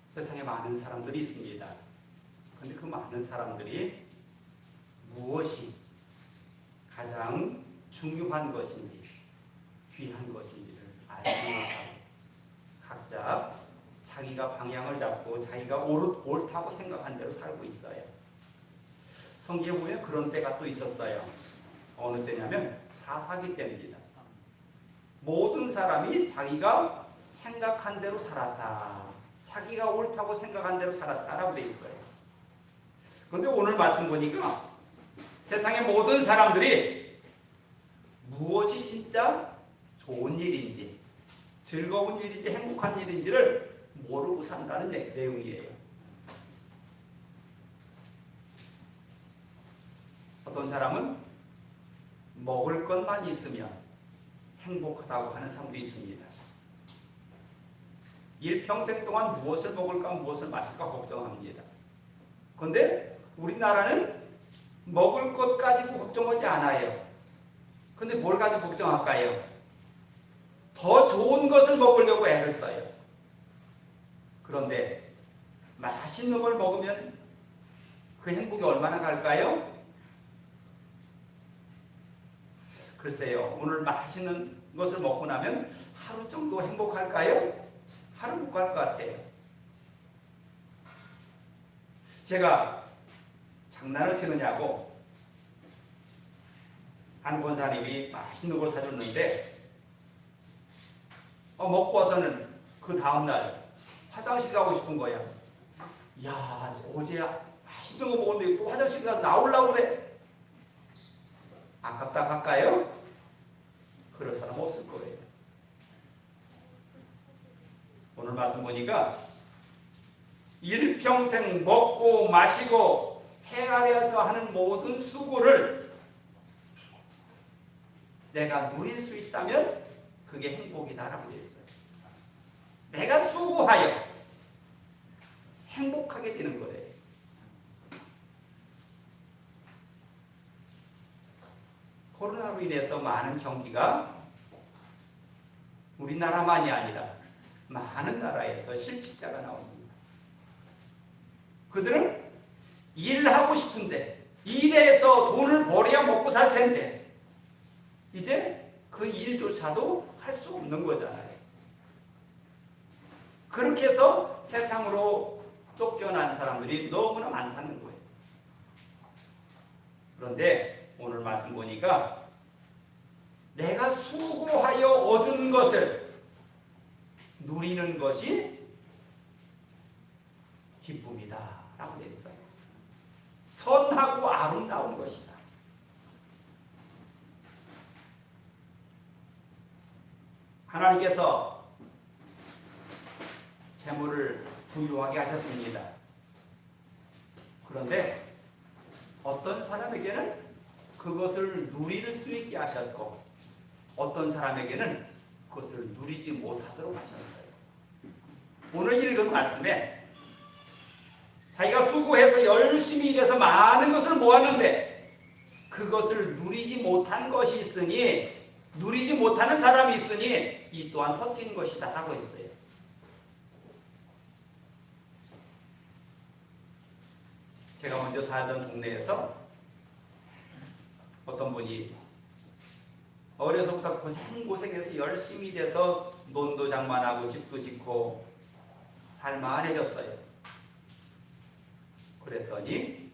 세상에 많은 사람들이 있습니다. 그런데 그 많은 사람들이 무엇이 가장 중요한 것인지, 귀한 것인지를 알지 못하고 각자 자기가 방향을 잡고 자기가 옳다고 생각한 대로 살고 있어요. 성경에 보면 그런 때가 또 있었어요. 어느 때냐면 사사기 때입니다. 모든 사람이 자기가 생각한 대로 살았다. 자기가 옳다고 생각한 대로 살았다라고 되어 있어요. 그런데 오늘 말씀 보니까 세상의 모든 사람들이 무엇이 진짜 좋은 일인지, 즐거운 일인지, 행복한 일인지를 모르고 산다는 내용이에요. 어떤 사람은 먹을 것만 있으면 행복하다고 하는 사람도 있습니다. 일평생 동안 무엇을 먹을까 무엇을 마실까 걱정합니다. 그런데 우리나라는 먹을 것 가지고 걱정하지 않아요. 근데 뭘 가지고 걱정할까요? 더 좋은 것을 먹으려고 애를 써요. 그런데 맛있는 걸 먹으면 그 행복이 얼마나 갈까요? 글쎄요, 오늘 맛있는 것을 먹고 나면 하루 정도 행복할까요? 하루 못 갈 것 같아요. 제가 장난을 치느냐고 한 권사님이 맛있는 걸 사줬는데 먹고 와서는 그 다음날 화장실 가고 싶은 거야. 야, 어제 맛있는 거 먹었는데 또 화장실 가서 나오려고 그래. 아깝다 할까요? 그럴 사람 없을 거예요. 오늘 말씀 보니까 일평생 먹고 마시고 해 아래에서 하는 모든 수고를 내가 누릴 수 있다면 그게 행복이다라고 되어 있어요. 내가 수고하여 행복하게 되는 거예요. 코로나로 인해서 많은 경기가 우리나라만이 아니라 많은 나라에서 실직자가 나옵니다. 그들은 일하고 싶은데 일해서 돈을 벌어야 먹고 살 텐데 이제 그 일조차도 할 수 없는 거잖아요. 그렇게 해서 세상으로 쫓겨난 사람들이 너무나 많다는 거예요. 그런데 오늘 말씀 보니까 내가 수고하여 얻은 것을 누리는 것이 기쁨이다 라고 되어 있어요. 선하고 아름다운 것이다. 하나님께서 재물을 부유하게 하셨습니다. 그런데 어떤 사람에게는 그것을 누릴 수 있게 하셨고 어떤 사람에게는 그것을 누리지 못하도록 하셨어요. 오늘 읽은 말씀에 자기가 수고해서 열심히 일해서 많은 것을 모았는데 그것을 누리지 못한 것이 있으니 누리지 못하는 사람이 있으니 이 또한 헛된 것이다 라고 했어요. 제가 먼저 살던 동네에서 어떤 분이 어려서부터 고생해서 열심히 돼서 논도 장만하고 집도 짓고 살만해졌어요. 그랬더니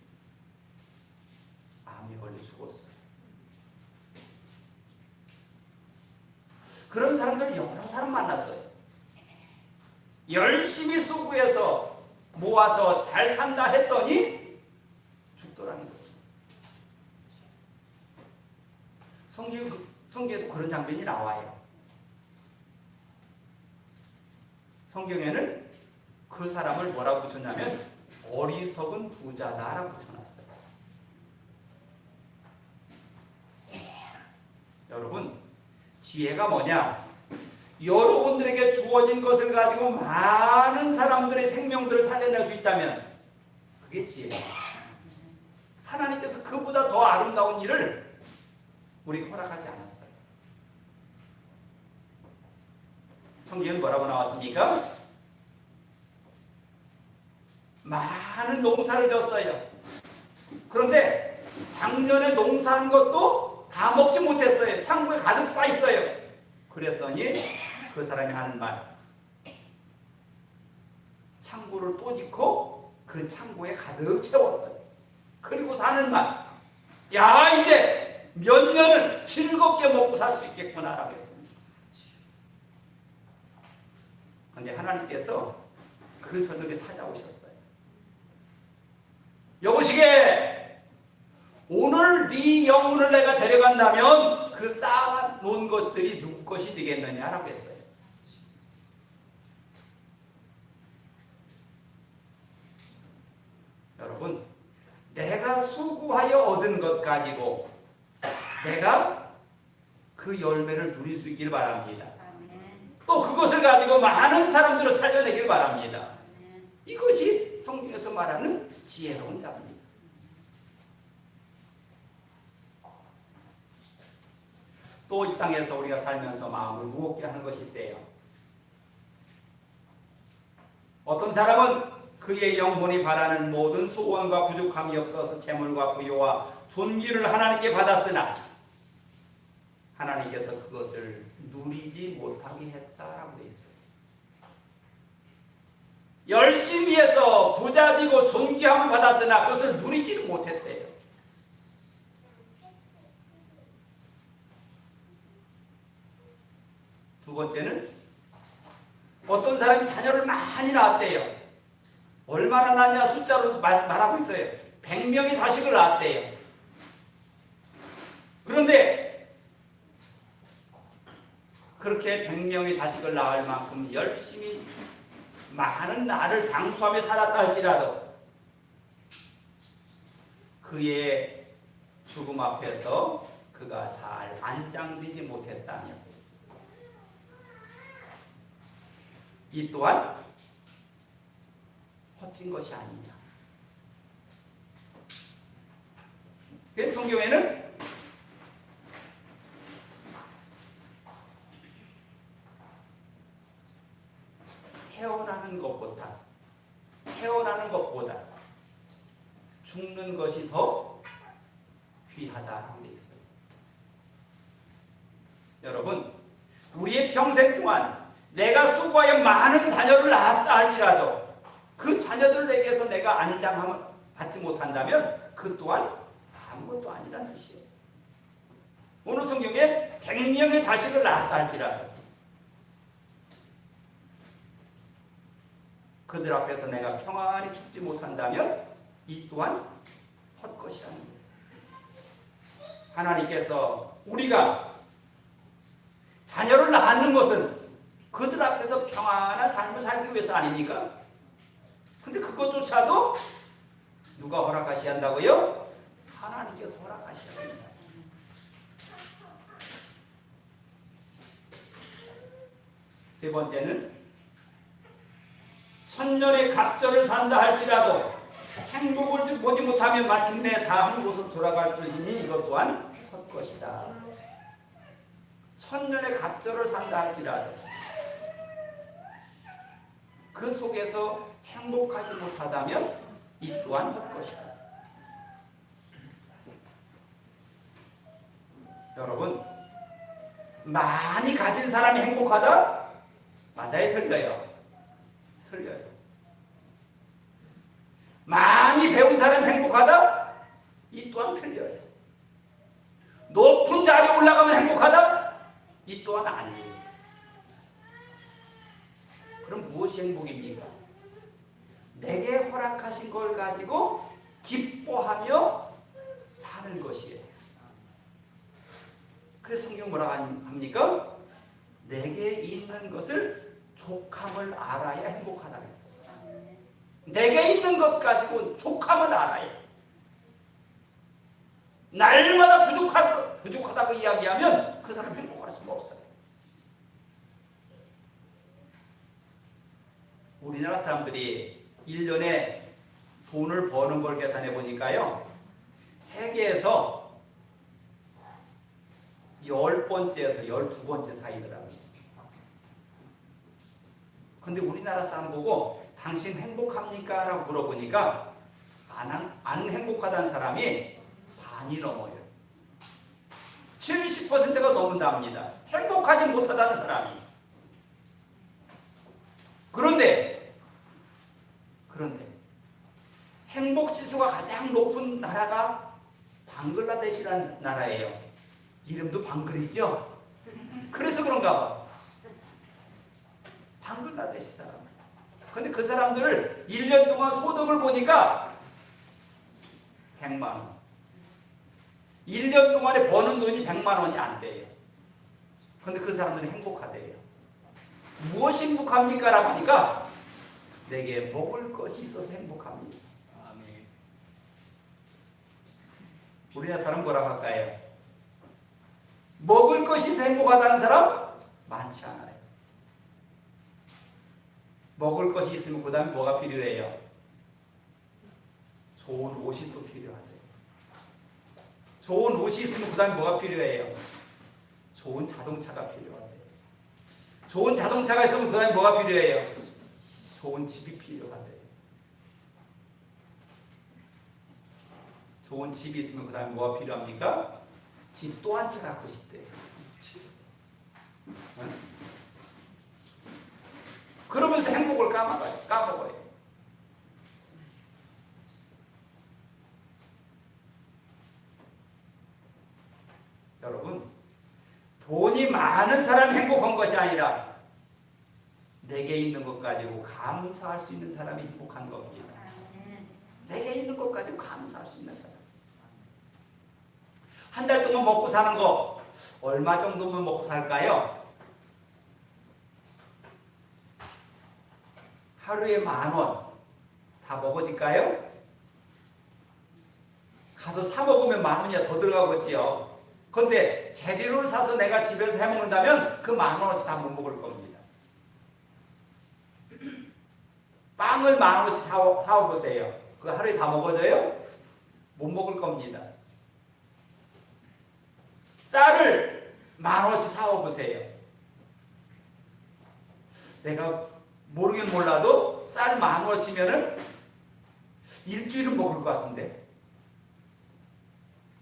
암이 걸려 죽었어요. 그런 사람들 여러 사람 만났어요. 열심히 수고해서 모아서 잘 산다 했더니 죽더라는 거예요. 성경에도 그런 장면이 나와요. 성경에는 그 사람을 뭐라고 붙였냐면 어리석은 부자다라고 붙여놨어요. 여러분, 지혜가 뭐냐? 여러분들에게 주어진 것을 가지고 많은 사람들의 생명들을 살려낼 수 있다면 그게 지혜다. 하나님께서 그보다 더 아름다운 일을 우리가 허락하지 않았어요. 성경은 뭐라고 나왔습니까? 많은 농사를 졌어요. 그런데 작년에 농사한 것도 다 먹지 못했어요. 창고에 가득 쌓여 있어요. 그랬더니 그 사람이 하는 말, 창고를 또 짓고 그 창고에 가득 채웠어요. 그리고 사는 말, 야, 이제 몇 년은 즐겁게 먹고 살 수 있겠구나 라고 했습니다. 그런데 하나님께서 그 저녁에 찾아오셨어요. 여보시게, 오늘 네 영혼을 내가 데려간다면 그 쌓아놓은 것들이 누구 것이 되겠느냐라고 했어요. 여러분, 내가 수고하여 얻은 것 가지고 내가 그 열매를 누릴 수 있길 바랍니다. 또 그것을 가지고 많은 사람들을 살려내길 바랍니다. 이것이 성경에서 말하는 지혜로운 자입니다. 또 이 땅에서 우리가 살면서 마음을 무겁게 하는 것이 있대요. 어떤 사람은 그의 영혼이 바라는 모든 소원과 부족함이 없어서 재물과 부요와 존귀를 하나님께 받았으나 하나님께서 그것을 누리지 못하게 했다라고 되어 있어요. 열심히 해서 부자 되고 존귀함을 받았으나 그것을 누리지를 못했대요. 두 번째는 어떤 사람이 자녀를 많이 낳았대요. 얼마나 낳냐 숫자로 말하고 있어요. 100명의 자식을 낳았대요. 그런데 그렇게 100명의 자식을 낳을 만큼 열심히 많은 날을 장수하며 살았다 할지라도 그의 죽음 앞에서 그가 잘 안장되지 못했다면 이 또한 헛된 것이 아니냐. 그래서 성경에는 태어나는 것보다 죽는 것이 더 귀하다라고 되어 있어요. 여러분, 우리의 평생 동안 내가 수고하여 많은 자녀를 낳았다 할지라도 그 자녀들에게서 내가 안장함을 받지 못한다면 그 또한 아무것도 아니라는 뜻이에요. 오늘 성경에 100명의 자식을 낳았다 할지라도 그들 앞에서 내가 평안히 죽지 못한다면 이 또한 헛것이라는 거예요. 하나님께서 우리가 자녀를 낳는 것은 그들 앞에서 평안한 삶을 살기 위해서 아닙니까? 근데 그것조차도 누가 허락하셔야 한다고요? 하나님께서 허락하셔야 합니다. 세 번째는 천년의 갑절을 산다 할지라도 행복을 보지 못하면 마침내 다 한 곳으로 돌아갈 것이니 이것 또한 헛것이다. 천년의 갑절을 산다 할지라도 그 속에서 행복하지 못하다면 이 또한 헛것이다. 여러분, 많이 가진 사람이 행복하다? 맞아요, 틀려요? 틀려요. 많이 배운 사람이 행복하다? 이 또한 틀려요. 높은 자리에 올라가면 행복하다? 이 또한 아니에요. 그럼 무엇이 행복입니까? 내게 허락하신 걸 가지고 기뻐하며 사는 것이에요. 그래서 성경 뭐라고 합니까? 내게 있는 것을 족함을 알아야 행복하다고 했어요. 내게 있는 것 가지고 족함을 알아야. 날마다 부족하다고 이야기하면 그 사람 행복할 수가 없어요. 우리나라 사람들이 1년에 돈을 버는 걸 계산해 보니까요, 세계에서 10번째에서 12번째 사이더라고요. 근데 우리나라 사람 보고 당신 행복합니까? 라고 물어보니까 안 행복하다는 사람이 반이 넘어요. 70%가 넘는답니다. 행복하지 못하다는 사람이. 그런데 행복지수가 가장 높은 나라가 방글라데시라는 나라예요. 이름도 방글이죠? 그래서 그런가 봐. 방글라데시 사람. 근데 그 사람들을 1년 동안 소득을 보니까 100만 원. 1년 동안에 버는 돈이 100만 원이 안 돼요. 근데 그 사람들은 행복하대요. 무엇이 행복합니까? 라고 하니까 내게 먹을 것이 있어서 행복합니다. 아멘. 우리나라 사람 뭐라고 할까요? 먹을 것이 있어 행복하다는 사람 많지 않아요. 먹을 것이 있으면 그 다음에 뭐가 필요해요? 좋은 옷이 또 필요하대요. 좋은 옷이 있으면 그 다음에 뭐가 필요해요? 좋은 자동차가 필요하대요. 좋은 자동차가 있으면 그 다음에 뭐가 필요해요? 좋은 집이 필요하대요. 좋은 집이 있으면 그 다음에 뭐가 필요합니까? 집 또 한 채 갖고 싶대요. 응? 그러면서 행복을 까먹어요. 여러분, 돈이 많은 사람이 행복한 것이 아니라 내게 있는 것 가지고 감사할 수 있는 사람이 행복한 겁니다. 내게 있는 것 가지고 감사할 수 있는 사람. 한 달 동안 먹고 사는 거 얼마 정도면 먹고 살까요? 하루에 10,000원 다 먹어질까요? 가서 사 먹으면 10,000원이 더 들어가겠지요. 그런데 재료를 사서 내가 집에서 해 먹는다면 그 10,000원어치 다 못 먹을 겁니다. 빵을 10,000원어치 사와보세요. 그거 하루에 다 먹어져요? 못 먹을 겁니다. 쌀을 10,000원어치 사와보세요. 내가 모르긴 몰라도 쌀 10,000원어치면은 일주일은 먹을 것 같은데.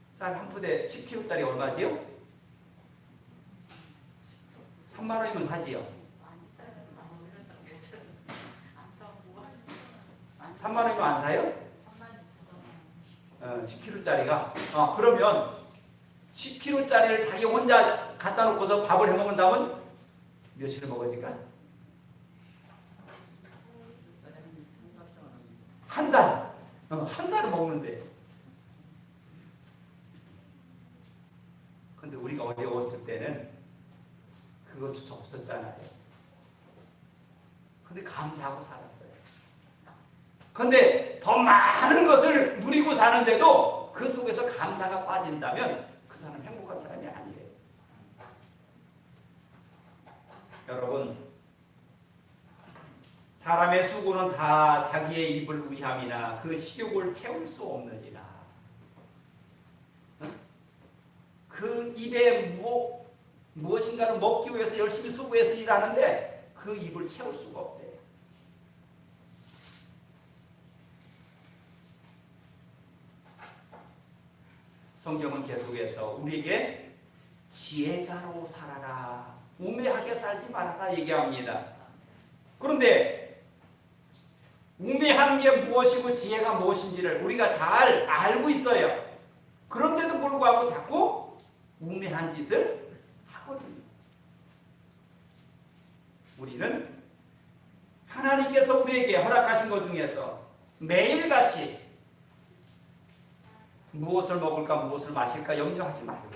쌀 한 푸대 10kg짜리 얼마지요? 3만 원이면 사지요. 3만 원이면 안 사요? 10kg짜리가. 그러면 10kg짜리를 자기 혼자 갖다 놓고서 밥을 해 먹는다면 몇시를 먹어질까? 한 달. 한 달을 먹는데. 근데 우리가 어려웠을 때는 그것조차 없었잖아요. 근데 감사하고 살았어요. 근데 더 많은 것을 누리고 사는데도 그 속에서 감사가 빠진다면 그 사람은 행복한 사람이 아니에요. 여러분, 사람의 수고는 다 자기의 입을 위함이나 그 식욕을 채울 수 없느니라. 그 입에 무엇인가를 먹기 위해서 열심히 수고해서 일하는데 그 입을 채울 수가 없대요. 성경은 계속해서 우리에게 지혜자로 살아라, 우매하게 살지 말아라 얘기합니다. 그런데 우매한 게 무엇이고 지혜가 무엇인지를 우리가 잘 알고 있어요. 그런데도 불구하고 자꾸 우매한 짓을 하거든요. 우리는 하나님께서 우리에게 허락하신 것 중에서 매일같이 무엇을 먹을까 무엇을 마실까 염려하지 말고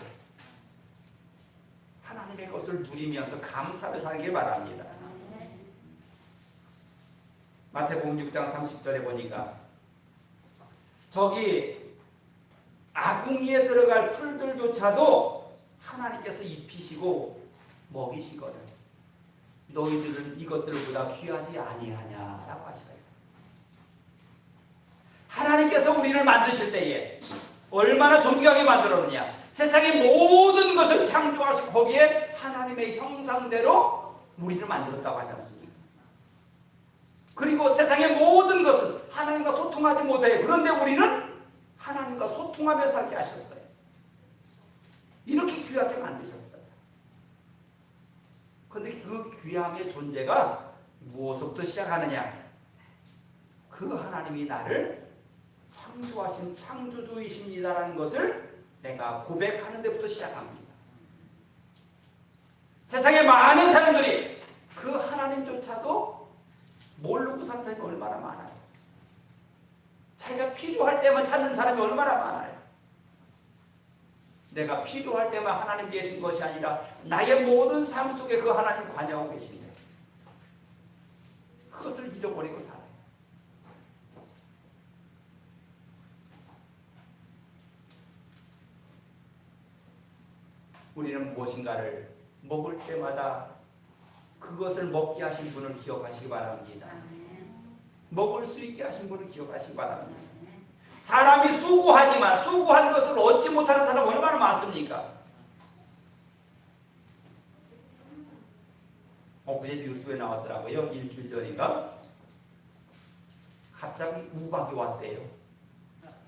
하나님의 것을 누리면서 감사를 살길 바랍니다. 마태복음 6장 30절에 보니까 저기 아궁이에 들어갈 풀들조차도 하나님께서 입히시고 먹이시거든. 너희들은 이것들보다 귀하지 아니하냐라고 하셔요. 하나님께서 우리를 만드실 때에 얼마나 존귀하게 만들었느냐. 세상의 모든 것을 창조하시고 거기에 하나님의 형상대로 우리를 만들었다고 하지 않습니까? 그리고 세상의 모든 것은 하나님과 소통하지 못해요. 그런데 우리는 하나님과 소통하며 살게 하셨어요. 이렇게 귀하게 만드셨어요. 그런데 그 귀함의 존재가 무엇부터 시작하느냐? 그 하나님이 나를 창조하신 창조주이십니다라는 것을 내가 고백하는 데부터 시작합니다. 세상에 많은 사람들이 그 하나님조차도 모르고 산 사람이 얼마나 많아요. 자기가 필요할 때만 찾는 사람이 얼마나 많아요. 내가 필요할 때만 하나님 계신 것이 아니라 나의 모든 삶 속에 그 하나님 관여하고 계신데 그것을 잃어버리고 살아요. 우리는 무엇인가를 먹을 때마다 그것을 먹게 하신 분을 기억하시기 바랍니다. 먹을 수 있게 하신 분을 기억하시기 바랍니다. 사람이 수고하지만 수고한 것을 얻지 못하는 사람 얼마나 많습니까? 그제 뉴스에 나왔더라고요. 일주일 전인가 갑자기 우박이 왔대요.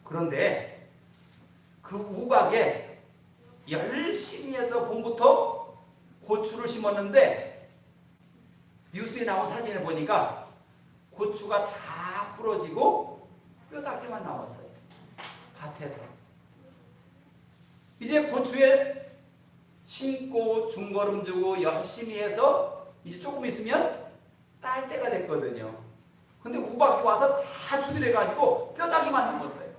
그런데 그 우박에 열심히 해서 봄부터 고추를 심었는데 뉴스에 나온 사진을 보니까 고추가 다 부러지고 뼈다귀만 남았어요. 밭에서. 이제 고추에 심고 중거름 주고 열심히 해서 이제 조금 있으면 딸 때가 됐거든요. 근데 우박이 와서 다 주들해가지고 뼈다귀만 남았어요.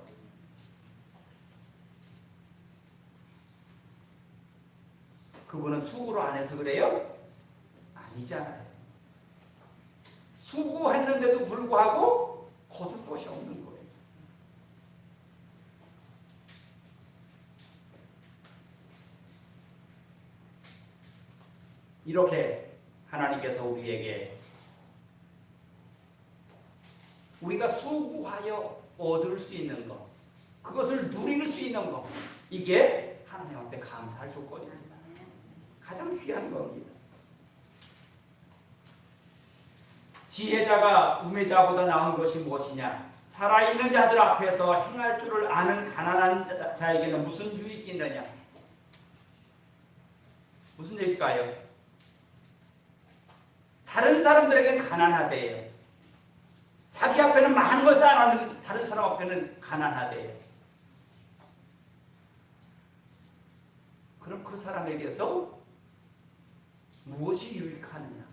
그분은 수고를 안 해서 그래요? 아니잖아요. 수고했는데도 불구하고 거둘 것이 없는 거예요. 이렇게 하나님께서 우리에게 우리가 수고하여 얻을 수 있는 것, 그것을 누릴 수 있는 것, 이게 하나님 앞에 감사할 조건입니다. 가장 귀한 겁니다. 지혜자가 우매자보다 나은 것이 무엇이냐? 살아있는 자들 앞에서 행할 줄을 아는 가난한 자에게는 무슨 유익이 있느냐? 무슨 얘기일까요? 다른 사람들에게는 가난하대요. 자기 앞에는 많은 걸 쌓아놨는데 다른 사람 앞에는 가난하대요. 그럼 그 사람에게서 무엇이 유익하느냐?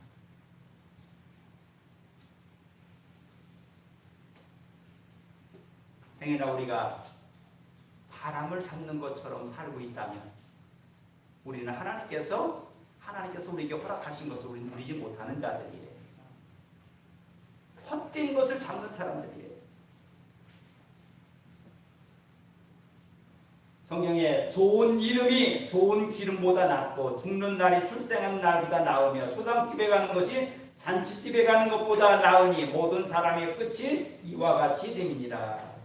행여나 우리가 바람을 잡는 것처럼 살고 있다면 우리는 하나님께서 우리에게 허락하신 것을 우리는 누리지 못하는 자들이에요. 헛된 것을 잡는 사람들이에요. 성경에 좋은 이름이 좋은 기름보다 낫고 죽는 날이 출생하는 날보다 나으며 초상집에 가는 것이 잔치집에 가는 것보다 나으니 모든 사람의 끝이 이와 같이 됨이니라.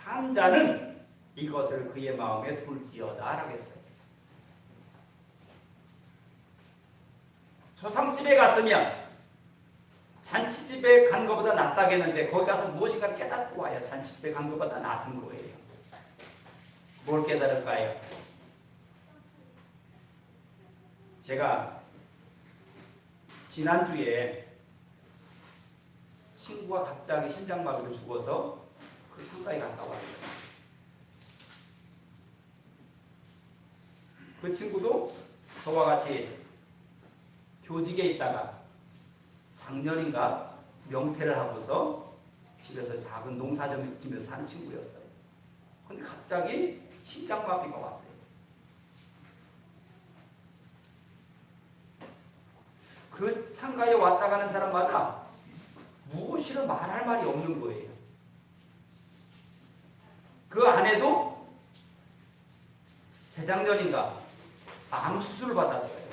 산 자는 이것을 그의 마음에 둘지어다 라고 했어요. 초상집에 갔으면 잔치집에 간 것보다 낫다겠는데 거기 가서 무엇인가를 깨닫고 와야 잔치집에 간 것보다 낫은 거예요. 뭘 깨달을까요? 제가 지난주에 친구가 갑자기 심장마비로 죽어서 그 상가에 갔다 왔어요. 그 친구도 저와 같이 교직에 있다가 작년인가 명퇴를 하고서 집에서 작은 농사점 지면서 사는 친구였어요. 근데 갑자기 심장마비가 왔대요. 그 상가에 왔다 가는 사람마다 무엇이라 말할 말이 없는 거예요. 그 아내도 재작년인가 암 수술을 받았어요.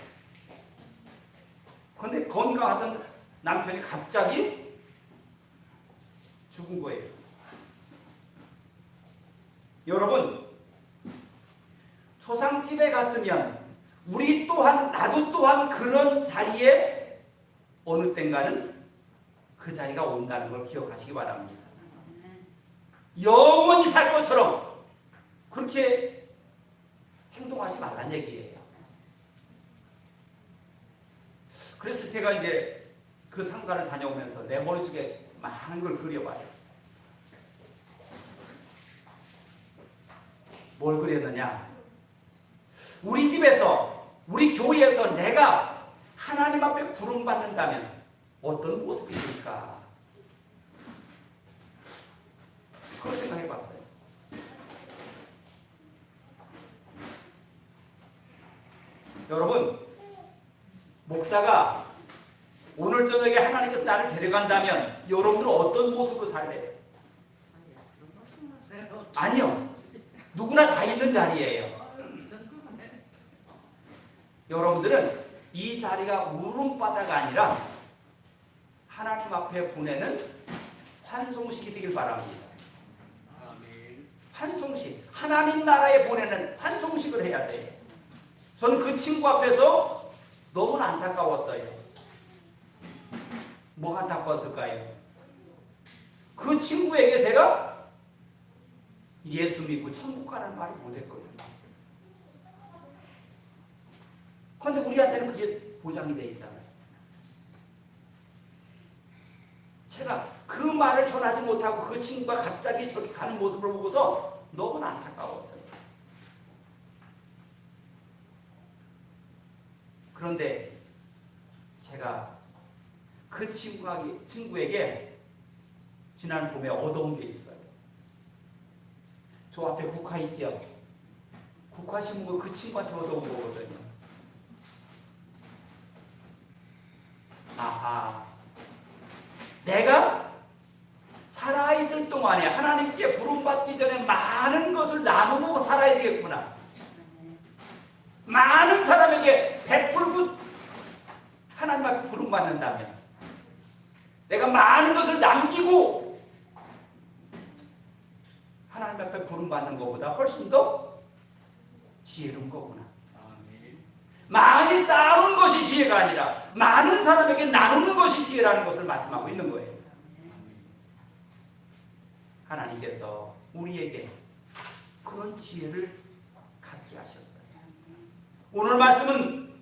그런데 건강하던 남편이 갑자기 죽은 거예요. 여러분, 초상집에 갔으면 우리 또한 나도 또한 그런 자리에 어느 땐가는 그 자리가 온다는 걸 기억하시기 바랍니다. 영원히 살 것처럼 그렇게 행동하지 말란 얘기예요. 그래서 제가 이제 그 상가를 다녀오면서 내 머릿속에 많은 걸 그려봐요. 뭘 그렸느냐? 우리 집에서, 우리 교회에서 내가 하나님 앞에 부름받는다면 어떤 모습이 있을까? 그걸 생각해 봤어요. 여러분, 목사가 오늘 저녁에 하나님께서 나를 데려간다면 여러분들은 어떤 모습으로 살래요? 아니요. 누구나 다 있는 자리예요. 여러분들은 이 자리가 울음바다가 아니라 하나님 앞에 보내는 환송식이 되길 바랍니다. 환송식. 하나님 나라에 보내는 환송식을 해야 돼요. 저는 그 친구 앞에서 너무 안타까웠어요. 뭐가 안타까웠을까요? 그 친구에게 제가 예수 믿고 천국 가라는 말을 못했거든요. 그런데 우리한테는 그게 보장이 되어 있잖아요. 제가 그 말을 전하지 못하고 그 친구가 갑자기 저기 가는 모습을 보고서 너무 안타까웠어요. 그런데 제가 그 친구에게 지난 봄에 얻어온 게 있어요. 저 앞에 국화 있죠? 국화 심은 거 그 친구한테 얻어온 거거든요. 아하, 내가 살아있을 동안에 하나님께 부름받기 전에 많은 것을 나누고 살아야 되겠구나. 많은 사람에게 베풀고 하나님 앞에 부름받는다면 내가 많은 것을 남기고 하나님 앞에 부름받는 것보다 훨씬 더 지혜로운 거구나. 많이 쌓아놓은 것이 지혜가 아니라 많은 사람에게 나누는 것이 지혜라는 것을 말씀하고 있는 거예요. 하나님께서 우리에게 그런 지혜를 갖게 하셨어요. 오늘 말씀은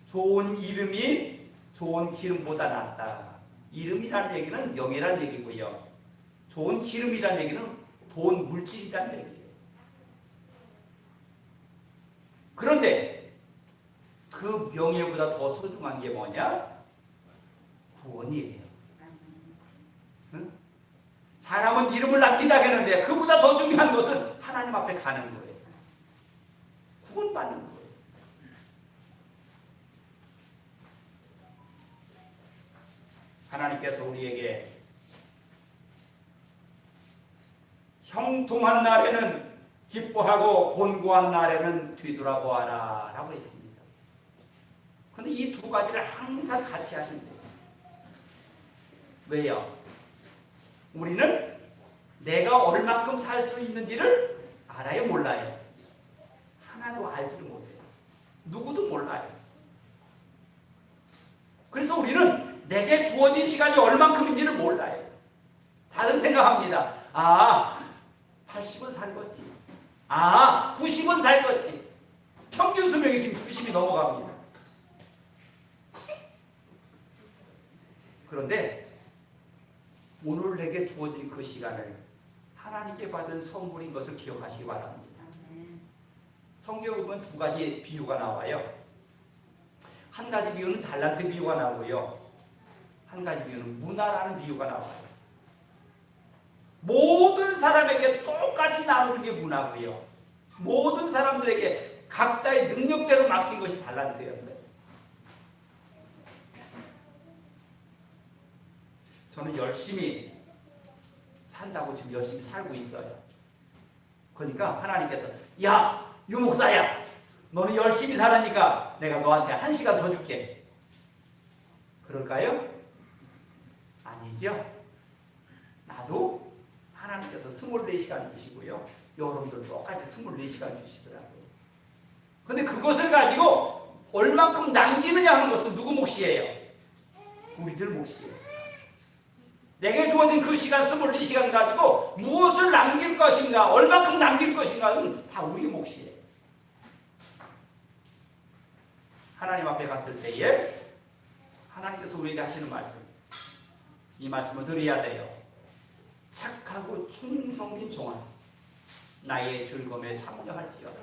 좋은 이름이 좋은 기름보다 낫다. 이름이라는 얘기는 명예란 얘기고요. 좋은 기름이라는 얘기는 돈, 물질이라는 얘기예요. 그런데 그 명예보다 더 소중한 게 뭐냐? 구원이에요. 응? 사람은 이름을 남긴다 했는데 그보다 더 중요한 것은 하나님 앞에 가는 거예요. 구원받는 거예요. 하나님께서 우리에게 형통한 날에는 기뻐하고 곤고한 날에는 뒤돌아보아라 라고 했습니다. 그런데 이 두 가지를 항상 같이 하신대요. 왜요? 우리는 내가 얼만큼 살 수 있는지를 알아요, 몰라요? 하나도 알지를 못해요. 누구도 몰라요. 그래서 우리는 내게 주어진 시간이 얼만큼인지를 몰라요. 다들 생각합니다. 80은 살 거지. 90은 살 거지. 평균 수명이 지금 90이 넘어갑니다. 그런데 오늘 내게 주어진 그 시간을 하나님께 받은 선물인 것을 기억하시기 바랍니다. 성경에 보면 두 가지 비유가 나와요. 한 가지 비유는 달란트 비유가 나오고요. 한 가지 비유는 문화라는 비유가 나와요. 모든 사람에게 똑같이 나누는 게 문화고요. 모든 사람들에게 각자의 능력대로 맡긴 것이 달란트였어요. 저는 열심히 산다고 지금 열심히 살고 있어요. 그러니까 하나님께서 야, 유 목사야, 너는 열심히 살으니까 내가 너한테 1시간 더 줄게. 그럴까요? 아니죠. 나도 하나님께서 24시간 주시고요. 여러분들 똑같이 24시간 주시더라고요. 근데 그것을 가지고 얼만큼 남기느냐 하는 것은 누구 몫이에요? 우리들 몫이에요. 내게 주어진 그 시간 24시간 가지고 무엇을 남길 것인가, 얼마큼 남길 것인가는 다 우리 몫이에요. 하나님 앞에 갔을 때에 하나님께서 우리에게 하시는 말씀, 이 말씀을 드려야 돼요. 착하고 충성된 종아, 나의 즐거움에 참여할지어다.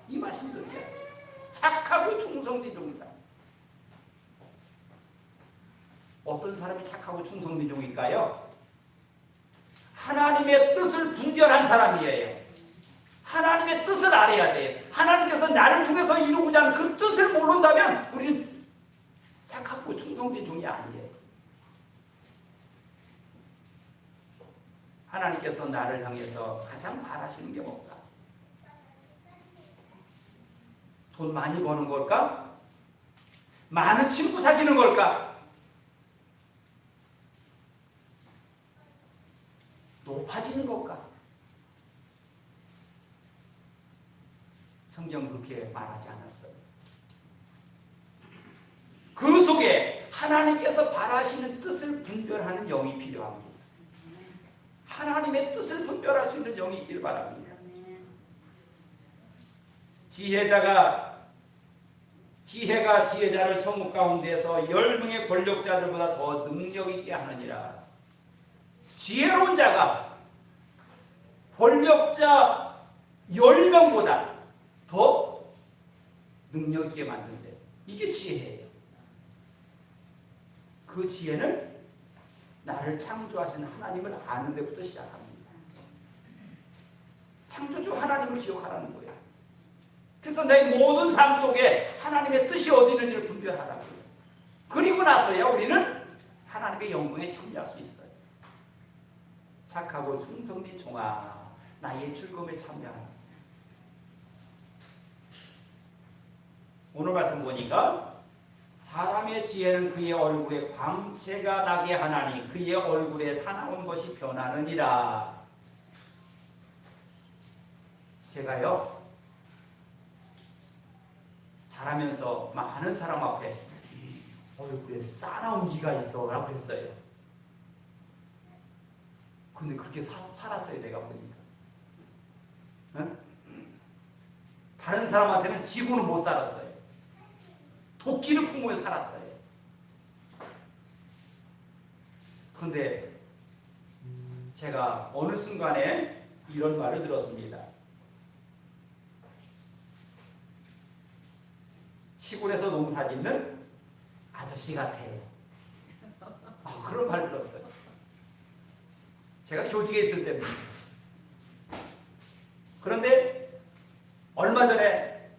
이 말씀 드려야 돼요. 착하고 충성된 종이다. 어떤 사람이 착하고 충성된 종일까요? 하나님의 뜻을 분별한 사람이에요. 하나님의 뜻을 알아야 돼요. 하나님께서 나를 통해서 이루고자 하는 그 뜻을 모른다면 우리는 착하고 충성된 종이 아니에요. 하나님께서 나를 향해서 가장 바라시는 게 뭘까? 돈 많이 버는 걸까? 많은 친구 사귀는 걸까? 높아지는 걸까? 성경은 그렇게 말하지 않았어요. 그 속에 하나님께서 바라시는 뜻을 분별하는 영이 필요합니다. 하나님의 뜻을 분별할 수 있는 영이 있길 바랍니다. 지혜가 지혜자를 성읍 가운데서 10명의 권력자들보다 더 능력 있게 하느니라. 지혜로운 자가 권력자 10명보다 더 능력 있게 만든대. 이게 지혜예요. 그 지혜는 나를 창조하신 하나님을 아는 데부터 시작합니다. 창조주 하나님을 기억하라는 거예요. 그래서 내 모든 삶 속에 하나님의 뜻이 어디 있는지를 분별하라고요. 그리고 나서야 우리는 하나님의 영광에 참여할 수 있어요. 착하고 충성된 종아, 나의 즐거움에 참여하라. 오늘 말씀 보니까 사람의 지혜는 그의 얼굴에 광채가 나게 하나니 그의 얼굴에 사나운 것이 변하느니라. 제가요 자라면서 많은 사람 앞에 얼굴에 싸나운 기가 있어 라고 했어요. 근데 그렇게 살았어요. 내가 보니까 응? 다른 사람한테는 지고는 못 살았어요. 도끼를 품고 살았어요. 근데 제가 어느 순간에 이런 말을 들었습니다. 시골에서 농사 짓는 아저씨 같아요. 그런 말 들었어요. 제가 교직에 있을 때입니다. 그런데 얼마 전에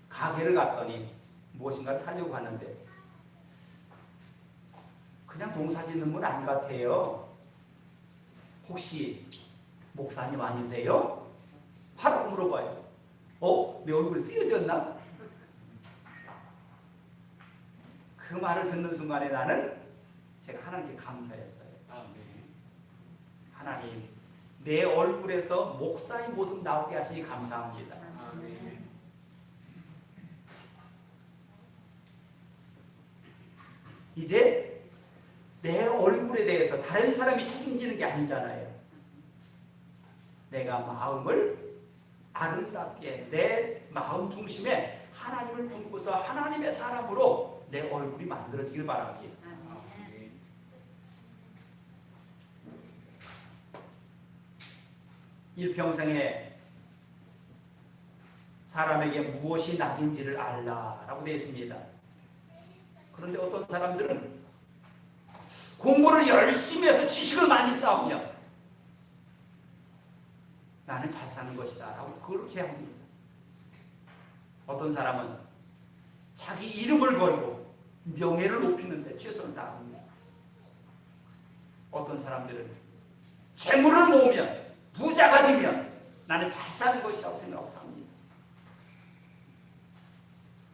가게를 갔더니 무엇인가를 사려고 갔는데 그냥 농사 짓는 분 안 같아요. 혹시 목사님 아니세요? 하라고 물어봐요. 내 얼굴이 쓰여졌나? 그 말을 듣는 순간에 나는 제가 하나님께 감사했어요. 하나님, 내 얼굴에서 목사의 모습 나오게 하시니 감사합니다. 이제 내 얼굴에 대해서 다른 사람이 책임지는 게 아니잖아요. 내가 마음을 아름답게 내 마음 중심에 하나님을 품고서 하나님의 사람으로 내 얼굴이 만들어지길 바랍니다. 일평생에 사람에게 무엇이 낙인지를 알라라고 되어 있습니다. 그런데 어떤 사람들은 공부를 열심히 해서 지식을 많이 쌓으면 나는 잘 사는 것이다 라고 그렇게 합니다. 어떤 사람은 자기 이름을 걸고 명예를 높이는데 최선을 다합니다. 어떤 사람들은 재물을 모으면 부자가 되면 나는 잘 사는 것이라고 생각하고 삽니다.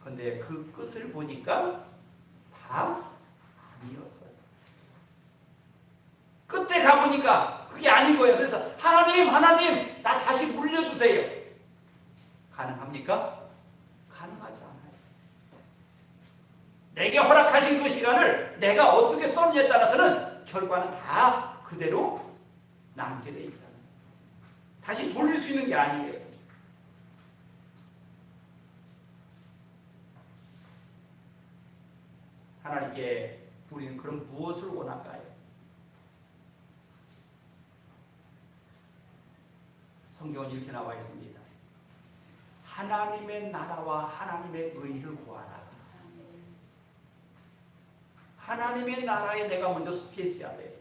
그런데 그 끝을 보니까 다 아니었어요. 끝에 가보니까 그게 아닌 거예요. 그래서 하나님 나 다시 물려주세요. 가능합니까? 가능하지 않아요. 내게 허락하신 그 시간을 내가 어떻게 썼느냐에 따라서는 결과는 다 그대로 남게 돼 있잖아요. 다시 돌릴 수 있는 게 아니에요. 하나님께 우리는 그럼 무엇을 원할까요? 성경은 이렇게 나와 있습니다. 하나님의 나라와 하나님의 의를 구하라. 하나님의 나라에 내가 먼저 속해 있어야 돼요.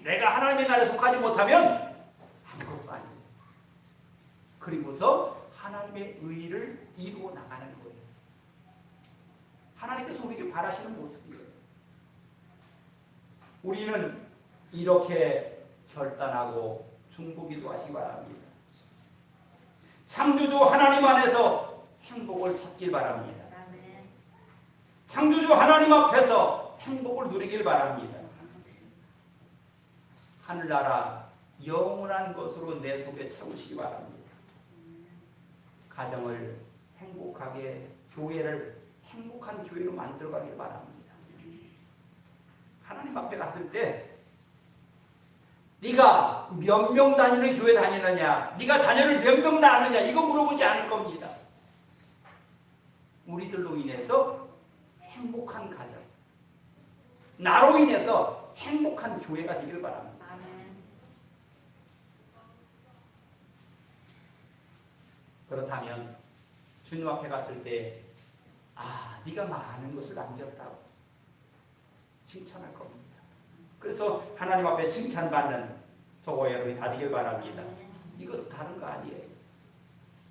내가 하나님의 나라에 속하지 못하면 아무것도 아니에요. 그리고서 하나님의 의를 이루어 나가는 거예요. 하나님께서 우리에게 바라시는 모습이에요. 우리는 이렇게 결단하고 중보기도 하시기 바랍니다. 창조주 하나님 안에서 행복을 찾길 바랍니다. 창조주 하나님 앞에서 행복을 누리길 바랍니다. 하늘나라 영원한 것으로 내 속에 채우시기 바랍니다. 가정을 행복하게, 교회를 행복한 교회로 만들어가길 바랍니다. 하나님 앞에 갔을 때 네가 몇 명 다니는 교회 다니느냐, 네가 자녀를 몇 명 낳느냐, 이거 물어보지 않을 겁니다. 우리들로 인해서 행복한 가정, 나로 인해서 행복한 교회가 되길 바랍니다. 그렇다면 주님 앞에 갔을 때 네가 많은 것을 남겼다고 칭찬할 겁니다. 그래서 하나님 앞에 칭찬받는 저와 여러분이 다 되길 바랍니다. 이것은 다른 거 아니에요.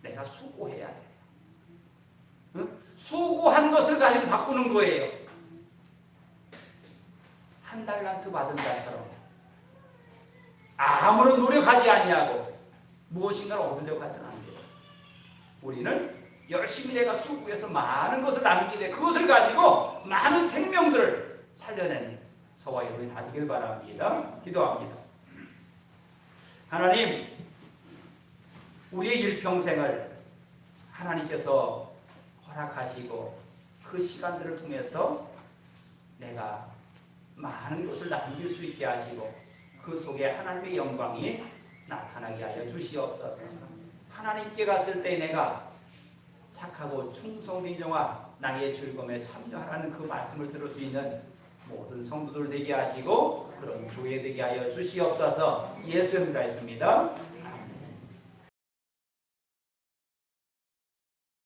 내가 수고해야 돼요. 응? 수고한 것을 가지고 바꾸는 거예요. 한 달란트 받은 자처럼 아무런 노력하지 아니하고 무엇인가를 얻으려고 해서는 안 돼요. 우리는 열심히 내가 수고해서 많은 것을 남기되 그것을 가지고 많은 생명들을 살려낸 저와 여러분이 다 되길 바랍니다. 기도합니다. 하나님, 우리의 일평생을 하나님께서 허락하시고 그 시간들을 통해서 내가 많은 것을 남길 수 있게 하시고 그 속에 하나님의 영광이 나타나게 하여 주시옵소서. 하나님께 갔을 때 내가 착하고 충성된 자와 나의 즐거움에 참여하라는 그 말씀을 들을 수 있는 모든 성도들 되게 하시고 그런 교회 되게 하여 주시옵소서. 예수님 믿습니다.